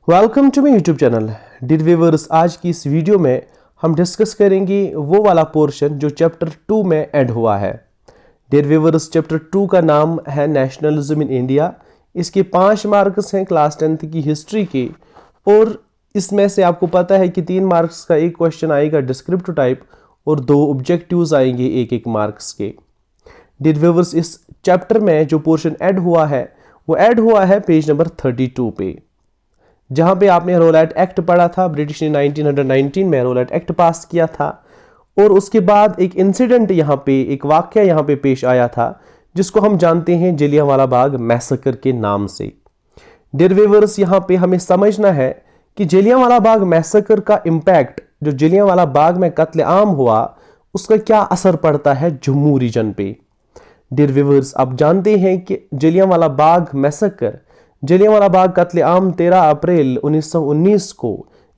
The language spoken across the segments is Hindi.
Welcome to my YouTube channel dear viewers. आज की इस वीडियो में हम डिस्कस करेंगे वो वाला पोर्शन जो चैप्टर 2 में ऐड हुआ है। डियर व्यूअर्स, चैप्टर 2 का नाम है नेशनलिज्म इन इंडिया। इसके 5 मार्क्स हैं क्लास 10th की हिस्ट्री के, और इसमें से आपको पता है कि 3 मार्क्स का एक क्वेश्चन आएगा डिस्क्रिप्टिव टाइप और 2 ऑब्जेक्टिव्स आएंगे 1-1 मार्क्स के। डियर व्यूअर्स, इस चैप्टर में जो पोर्शन ऐड हुआ है वो ऐड हुआ है पेज नंबर 32 पे, जहां पे आपने रोलैट एक्ट पढ़ा था। ब्रिटिश ने 1919 में रोलैट एक्ट पास किया था, और उसके बाद एक इंसिडेंट यहाँ पे, एक वाकया यहाँ पे पेश आया था जिसको हम जानते हैं जलियांवाला बाग मैसेकर के नाम से। डियर व्यूअर्स, यहाँ पे हमें समझना है कि जलियांवाला बाग मैसेकर का इम्पैक्ट, जो जलियांवाला बाग में कत्लेआम हुआ, उसका क्या असर पड़ता है जम्मू रीजन पे। डियर व्यूअर्स, आप जानते हैं कि जलियांवाला बाग मैसेकर, जलियांवाला बाग कत्लेआम 13 अप्रैल 1919 को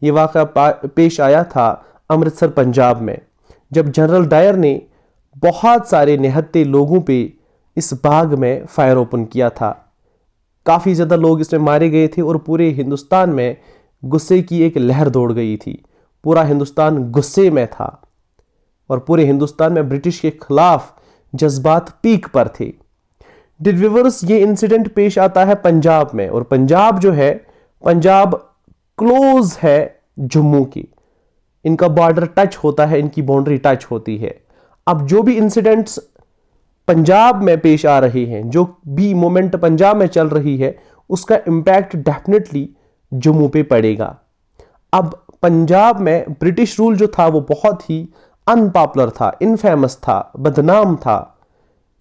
यह वाक़या पेश आया था अमृतसर पंजाब में, जब जनरल डायर ने बहुत सारे निहत्थे लोगों पे इस बाग में फायर ओपन किया था। काफ़ी ज़्यादा लोग इसमें मारे गए थे और पूरे हिंदुस्तान में गुस्से की एक लहर दौड़ गई थी। पूरा हिंदुस्तान गुस्से में था और पूरे हिंदुस्तान में ब्रिटिश के खिलाफ जज्बात पीक पर थे। डियर व्यूअर्स, ये इंसिडेंट पेश आता है पंजाब में, और पंजाब जो है, पंजाब क्लोज है जम्मू की, इनका बॉर्डर टच होता है, इनकी बाउंड्री टच होती है। अब जो भी इंसिडेंट्स पंजाब में पेश आ रहे हैं, जो भी मोमेंट पंजाब में चल रही है, उसका इंपैक्ट डेफिनेटली जम्मू पे पड़ेगा। अब पंजाब में ब्रिटिश रूल जो था वो बहुत ही अनपॉपुलर था, इनफेमस था, बदनाम था।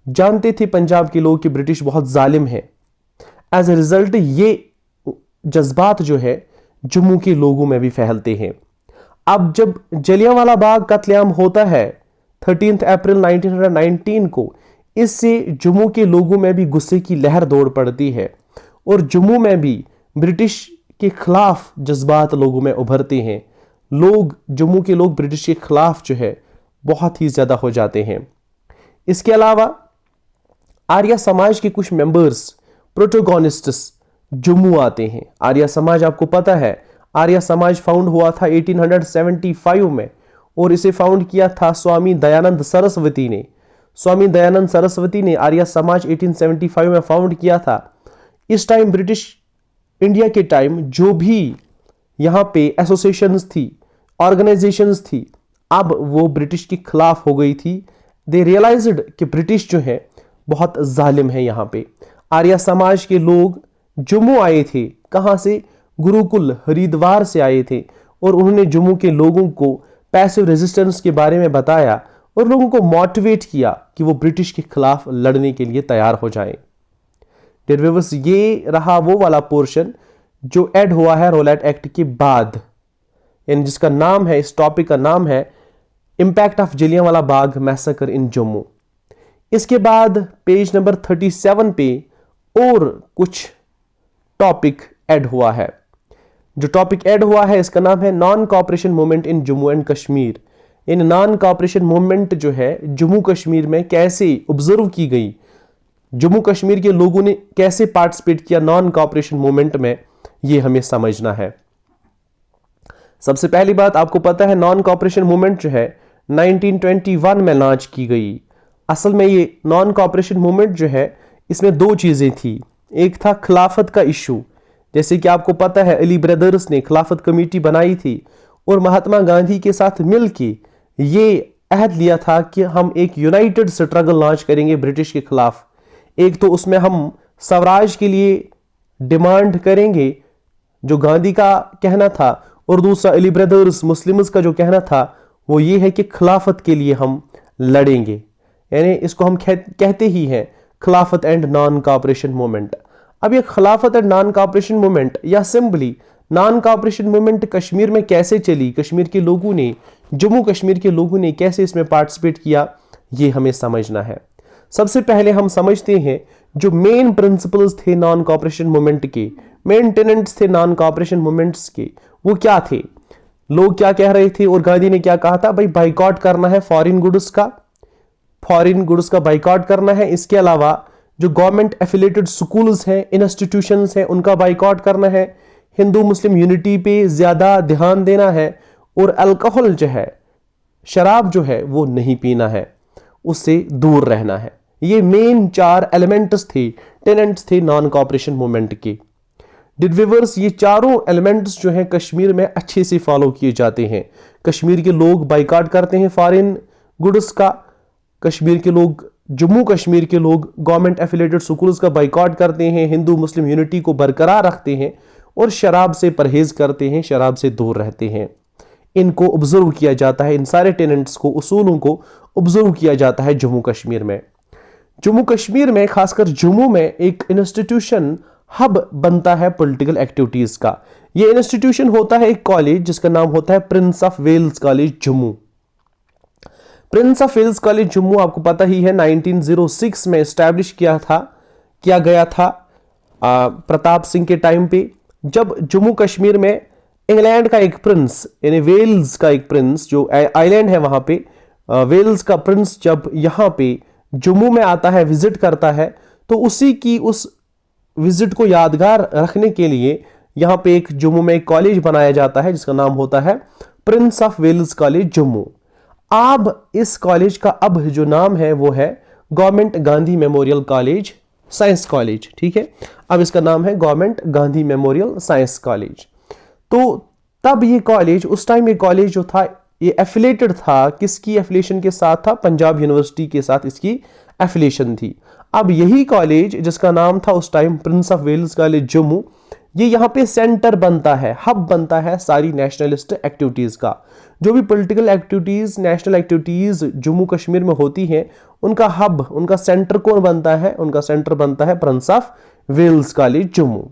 जानते थे पंजाब के लोग कि ब्रिटिश बहुत जालिम है। एज ए रिजल्ट ये जज्बात जो है जम्मू के लोगों में भी फैलते हैं। अब जब जलियांवाला बाग कत्लेआम होता है 13 अप्रैल 1919 को, इससे जम्मू के लोगों में भी गुस्से की लहर दौड़ पड़ती है, और जम्मू में भी ब्रिटिश के खिलाफ जज्बात लोगों में उभरते हैं। लोग, जम्मू के लोग ब्रिटिश के खिलाफ जो है बहुत ही ज्यादा हो जाते हैं। इसके अलावा आर्य समाज के कुछ मेंबर्स, प्रोटोगोनिस्ट्स जम्मू आते हैं। आर्य समाज, आपको पता है आर्य समाज फाउंड हुआ था 1875 में, और इसे फाउंड किया था स्वामी दयानंद सरस्वती ने। स्वामी दयानंद सरस्वती ने आर्य समाज 1875 में फाउंड किया था। इस टाइम ब्रिटिश इंडिया के टाइम जो भी यहाँ पे एसोसिएशंस थी, ऑर्गेनाइजेशंस थी, अब वो ब्रिटिश के खिलाफ हो गई थी। दे रियलाइज्ड कि ब्रिटिश जो है बहुत जालिम है। यहाँ पे आर्य समाज के लोग जम्मू आए थे। कहाँ से? गुरुकुल हरिद्वार से आए थे, और उन्होंने जम्मू के लोगों को पैसिव रेजिस्टेंस के बारे में बताया और लोगों को मोटिवेट किया कि वो ब्रिटिश के खिलाफ लड़ने के लिए तैयार हो जाए। डियर व्यूअर्स, ये रहा वो वाला पोर्शन जो ऐड हुआ है रोलैट एक्ट के बाद, यानी जिसका नाम है, इस टॉपिक का नाम है impact of Jallianwala Bagh massacre in Jammu. इसके बाद पेज नंबर 37 पे और कुछ टॉपिक ऐड हुआ है। जो टॉपिक ऐड हुआ है इसका नाम है non cooperation movement in Jammu and Kashmir. In non cooperation movement जो है जम्मू कश्मीर में कैसे ऑब्जर्व की गई, जम्मू कश्मीर के लोगों ने कैसे पार्टिसिपेट किया नॉन कोऑपरेशन मूवमेंट में, ये हमें समझना है। सबसे पहली बात, आपको पता है नॉन कोऑपरेशन मूवमेंट जो है 1921 में लॉन्च की गई। असल में ये नॉन कोऑपरेशन मूवमेंट जो है, इसमें 2 चीजें थी। एक था खिलाफत का इशू, जैसे कि आपको पता है अली ब्रदर्स ने खिलाफत कमेटी बनाई थी और महात्मा गांधी के साथ मिलके ये अहद लिया था कि हम एक यूनाइटेड स्ट्रगल लॉन्च करेंगे ब्रिटिश के खिलाफ। एक तो उसमें हम स्वराज के लिए डिमांड करेंगे, जो गांधी का कहना था, और दूसरा अली ब्रदर्स मुस्लिम्स का जो कहना था वो ये है कि खिलाफत के लिए हम लड़ेंगे। यानी इसको हम कहते ही हैं खिलाफत एंड नॉन कोऑपरेशन मूवमेंट। अब ये खिलाफत एंड नॉन कोऑपरेशन मूवमेंट या simply non cooperation movement Kashmir में कैसे चली, कश्मीर के लोगों ने, जम्मू कश्मीर के लोगों ने कैसे इसमें पार्टिसिपेट किया, ये हमें समझना है। सबसे पहले हम समझते हैं जो मेन प्रिंसिपल्स थे नॉन कोऑपरेशन मूवमेंट के, मेन टेनेंट्स थे नॉन कोऑपरेशन मूवमेंट्स के, वो क्या थे, लोग क्या कह रहे थे और गांधी ने क्या कहा था। भाई बाइकआउट करना है फॉरेन गुड्स का बाइकआउट करना है। इसके अलावा जो गवर्नमेंट एफिलिएटेड स्कूल्स हैं, इंस्टीट्यूशंस हैं, उनका बाइकआउट करना है। हिंदू मुस्लिम यूनिटी पे ज़्यादा ध्यान देना है और अल्कोहल जो है, शराब जो है वो नहीं पीना है, उससे दूर रहना है। ये मेन 4 एलिमेंट्स थे, टेनेंट्स थे नॉन कॉपरेशन मूवमेंट के। डियर व्यूअर्स, ये चारों एलिमेंट्स जो हैं कश्मीर में अच्छे से फॉलो किए जाते हैं। कश्मीर के लोग बाइकाट करते हैं फॉरेन गुड्स का, कश्मीर के लोग, जम्मू कश्मीर के लोग गवर्नमेंट एफिलेटेड स्कूल्स का बाइकाट करते हैं, हिंदू मुस्लिम यूनिटी को बरकरार रखते हैं और शराब से परहेज करते हैं, शराब से दूर रहते हैं। इनको ऑब्जर्व किया जाता है, इन सारे टेनेंट्स को, उसूलों को ऑब्जर्व किया जाता है जम्मू कश्मीर में। जम्मू कश्मीर में, खासकर जम्मू में, एक इंस्टीट्यूशन हब बनता है पॉलिटिकल एक्टिविटीज का। यह इंस्टीट्यूशन होता है एक कॉलेज जिसका नाम होता है Prince of Wales College Jammu. Prince of Wales College Jammu आपको पता ही है 1906 में एस्टैब्लिश किया गया था प्रताप सिंह के टाइम पे, जब जम्मू कश्मीर में इंग्लैंड का एक प्रिंस, यानी वेल्स का एक प्रिंस, जो आइलैंड है वहां पे, वेल्स का प्रिंस जब यहां पे जम्मू में आता है, विजिट करता है, तो उसी की उस विजिट को यादगार रखने के लिए यहां पे एक जम्मू में एक कॉलेज बनाया जाता है जिसका नाम होता है Prince of Wales College Jammu. अब इस कॉलेज का अब जो नाम है वो है government Gandhi memorial college science college. ठीक है, अब इसका नाम है government Gandhi memorial science college. तो तब ये कॉलेज, उस टाइम ये कॉलेज जो था, ये एफिलेटेड था, किसकी एफिलेशन के साथ था? पंजाब यूनिवर्सिटी के साथ इसकी एफिलेशन थी। अब यही कॉलेज जिसका नाम था उस time Prince of Wales College Jammu, ये यहाँ पे सेंटर बनता है, हब बनता है सारी नेशनलिस्ट एक्टिविटीज का। जो भी political activities, national activities Jammu Kashmir में होती हैं, उनका हब, उनका सेंटर कौन बनता है? उनका सेंटर बनता है Prince of Wales College Jammu.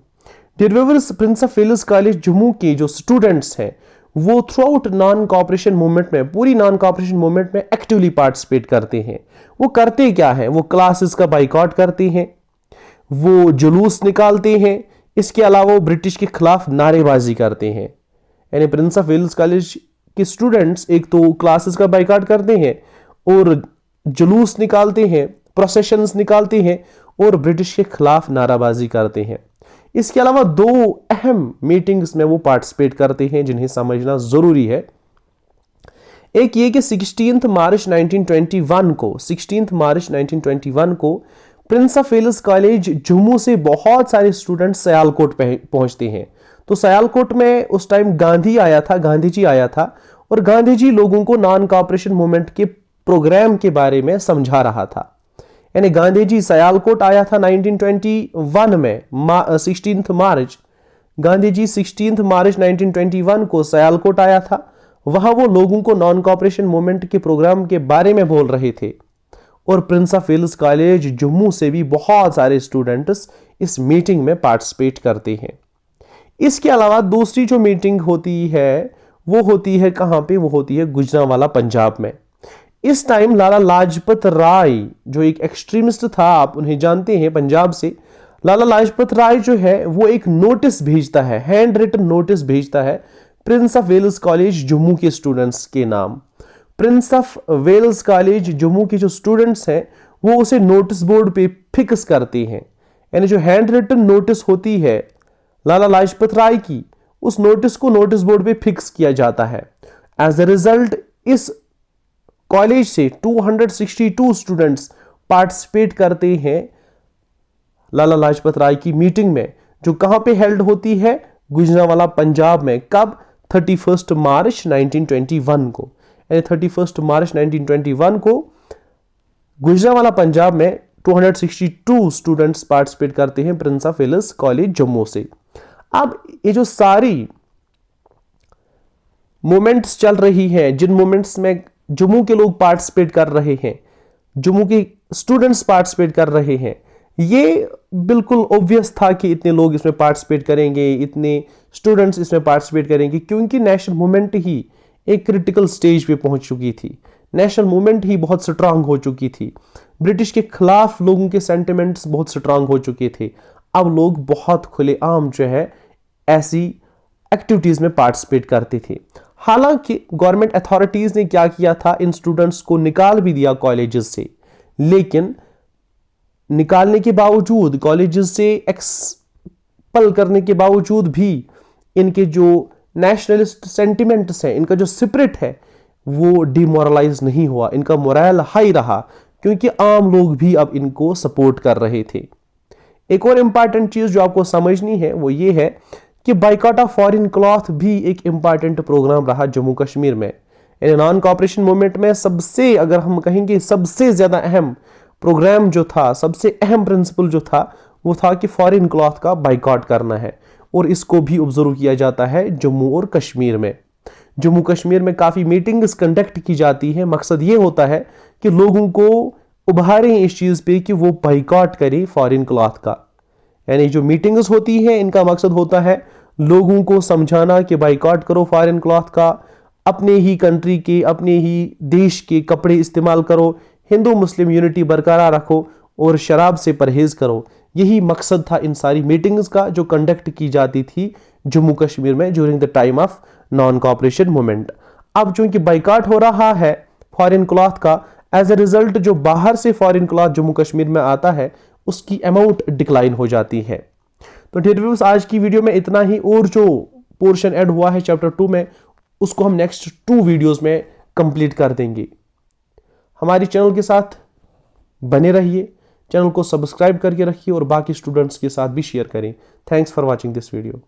Dear viewers, Prince of Wales College Jammu के जो स्टूडेंट्स हैं वो throughout non cooperation movement में, पूरी नॉन कॉपरेशन मूवमेंट में एक्टिवली पार्टिसिपेट करते हैं। वो करते क्या है? वो क्लासेस का बाइकआउट करते हैं, वो जुलूस निकालते हैं, इसके अलावा वो ब्रिटिश के खिलाफ नारेबाजी करते हैं। यानी प्रिंस ऑफ वेल्स कॉलेज के स्टूडेंट्स एक तो क्लासेस का बाइकआउट करते हैं और जुलूस निकालते हैं, प्रोसेशंस निकालते हैं और ब्रिटिश के खिलाफ नाराबाजी करते हैं। इसके अलावा 2 अहम मीटिंग्स में वो पार्टिसिपेट करते हैं जिन्हें समझना जरूरी है। एक ये कि 16 मार्च 1921 को Prince of Wales College Jammu से बहुत सारे स्टूडेंट्स सियालकोट पहुंचते हैं। तो सियालकोट में उस टाइम गांधी जी आया था और गांधी जी लोगों को नॉन कॉपरेशन मूवमेंट के प्रोग्राम के बारे में समझा रहा था। यानी गांधी जी सियालकोट आया था 1921 में, 16 मार्च, गांधी जी 16 मार्च 1921 को सियालकोट आया था। वहां वो लोगों को नॉन कॉपरेशन मूवमेंट के प्रोग्राम के बारे में बोल रहे थे और Prince of Wales College Jammu से भी बहुत सारे स्टूडेंट्स इस मीटिंग में पार्टिसिपेट करते हैं। इसके अलावा दूसरी जो मीटिंग होती है वो होती है कहां पे? वो होती है गुजरांवाला पंजाब में। इस टाइम लाला लाजपत राय जो एक एक्सट्रीमिस्ट था, आप उन्हें जानते हैं पंजाब से, लाला लाजपत राय जो है वो एक नोटिस भेजता है, हैंड रिटन नोटिस भेजता है Prince of Wales College Jammu के स्टूडेंट्स के नाम। Prince of Wales College Jammu के जो स्टूडेंट्स हैं वो उसे नोटिस बोर्ड पे फिक्स करते हैं। यानी जो हैंड रिटन नोटिस होती है लाला लाजपत राय की, उस नोटिस को नोटिस बोर्ड पे फिक्स किया जाता है। एज अ रिजल्ट इस कॉलेज से 262 स्टूडेंट्स पार्टिसिपेट करते हैं लाला लाजपत राय की मीटिंग में, जो कहां पे हेल्ड होती है? गुजरांवाला पंजाब में। कब? 31 मार्च 1921 को। 31 मार्च 1921 को गुजरांवाला पंजाब में 262 स्टूडेंट्स पार्टिसिपेट करते हैं Prince of Wales College Jammu से। अब ये जो सारी मूवमेंट्स चल रही हैं, जिन मूवमेंट्स में जम्मू के लोग पार्टिसिपेट कर रहे हैं, जम्मू के स्टूडेंट्स पार्टिसिपेट कर रहे हैं, ये बिल्कुल ऑब्वियस था कि इतने लोग इसमें पार्टिसिपेट करेंगे, इतने स्टूडेंट्स इसमें पार्टिसिपेट करेंगे, क्योंकि नेशनल मूवमेंट ही एक क्रिटिकल स्टेज पे पहुंच चुकी थी। नेशनल मूवमेंट ही बहुत स्ट्रांग हो चुकी थी। ब्रिटिश के खिलाफ लोगों के सेंटिमेंट्स बहुत स्ट्रांग हो चुके थे। अब लोग बहुत खुलेआम जो है ऐसी एक्टिविटीज में पार्टिसिपेट करते थे। हालांकि गवर्नमेंट अथॉरिटीज ने क्या किया था, इन स्टूडेंट्स को निकाल भी दिया कॉलेजेस से, लेकिन निकालने के बावजूद, कॉलेजेस से एक्सपल करने के बावजूद भी इनके जो नेशनलिस्ट सेंटिमेंट्स हैं, इनका जो स्पिरिट है वो डिमोरलाइज नहीं हुआ, इनका मोरल हाई रहा, क्योंकि आम लोग भी अब इनको सपोर्ट कर रहे थे। एक और इंपॉर्टेंट चीज जो आपको समझनी है वो ये है कि बाइकॉट ऑफ फॉरेन क्लॉथ भी एक इंपॉर्टेंट प्रोग्राम रहा जम्मू कश्मीर में। नॉन कॉपरेशन मूवमेंट में सबसे, अगर हम कहेंगे सबसे ज्यादा अहम प्रोग्राम जो था, सबसे अहम प्रिंसिपल जो था वो था कि फॉरेन क्लॉथ का बाइकॉट करना है, और इसको भी ऑब्जर्व किया जाता है जम्मू और कश्मीर में। जम्मू कश्मीर में काफ़ी मीटिंग्स कंडक्ट की जाती है। मकसद ये होता है कि लोगों को उभारें इस चीज़ पे कि वो बाइकॉट करें फॉरेन क्लॉथ का। यानी जो मीटिंग्स होती है इनका मकसद होता है लोगों को समझाना कि बाइकॉट करो फॉरेन क्लॉथ का, अपने ही कंट्री के, अपने ही देश के कपड़े इस्तेमाल करो, हिंदू मुस्लिम यूनिटी बरकरार रखो और शराब से परहेज करो। यही मकसद था इन सारी मीटिंग्स का जो कंडक्ट की जाती थी जम्मू कश्मीर में during the time of non cooperation movement. अब चूंकि बाइकॉट हो रहा है फॉरेन क्लॉथ का, एज ए रिजल्ट जो बाहर से फॉरेन क्लॉथ जम्मू कश्मीर में आता है उसकी अमाउंट डिक्लाइन हो जाती है। तो डियर व्यूअर्स, आज की वीडियो में इतना ही, और जो पोर्शन ऐड हुआ है चैप्टर 2 में उसको हम नेक्स्ट 2 वीडियोस में कंप्लीट कर देंगे। हमारी चैनल के साथ बने रहिए, चैनल को सब्सक्राइब करके रखिए और बाकी स्टूडेंट्स के साथ भी शेयर करें। Thanks for watching this video.